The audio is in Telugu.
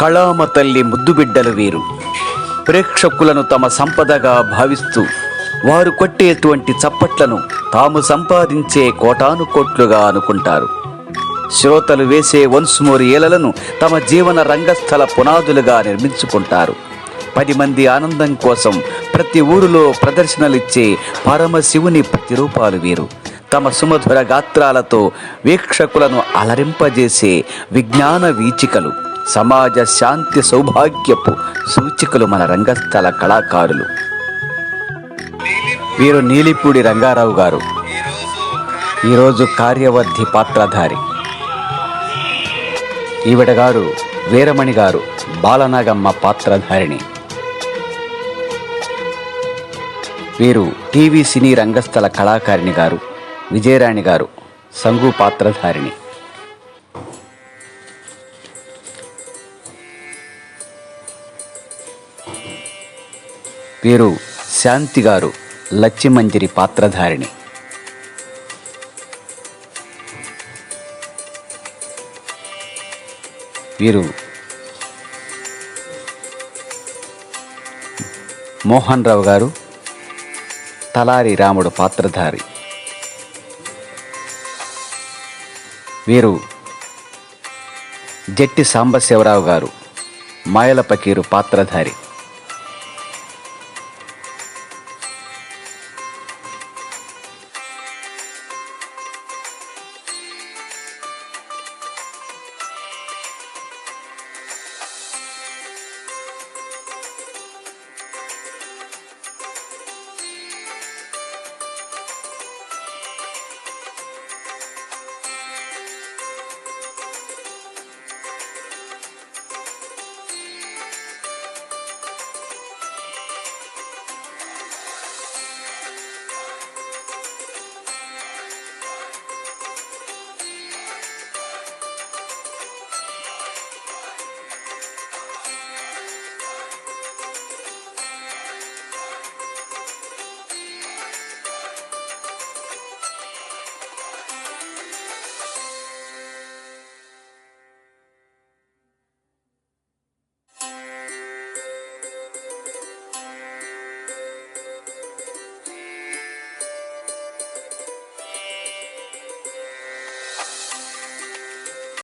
కళామ తల్లి ముద్దుబిడ్డలు వీరు. ప్రేక్షకులను తమ సంపదగా భావిస్తూ వారు కొట్టేటువంటి చప్పట్లను తాము సంపాదించే కోటాను కోట్లుగా అనుకుంటారు. శ్రోతలు వేసే వన్స్ మోర్ ఏలలను తమ జీవన రంగస్థల పునాదులుగా నిర్మించుకుంటారు. 10 మంది ఆనందం కోసం ప్రతి ఊరిలో ప్రదర్శనలిచ్చే పరమశివుని ప్రతిరూపాలు వీరు. తమ సుమధుర గాత్రాలతో వీక్షకులను అలరింపజేసే విజ్ఞాన వీచికలు, సమాజ శాంతి సౌభాగ్యపు సూచికలు మన రంగస్థల కళాకారులు. వీరు నీలిపూడి రంగారావు గారు, ఈరోజు కార్యవర్ధి పాత్రధారి. ఈవిడ గారు వీరమణి గారు, బాలనాగమ్మ పాత్రధారిణి. వీరు టీవీ సినీ రంగస్థల కళాకారిణి గారు. విజయరాణి గారు సంగు పాత్రధారిణి. వీరు శాంతి గారు లచ్చిమంజరి పాత్రధారిణి. వీరు మోహన్ రావు గారు తలారి రాముడు పాత్రధారి. వీరు జట్టి సాంబశివరావు గారు మాయల పకీరు పాత్రధారి.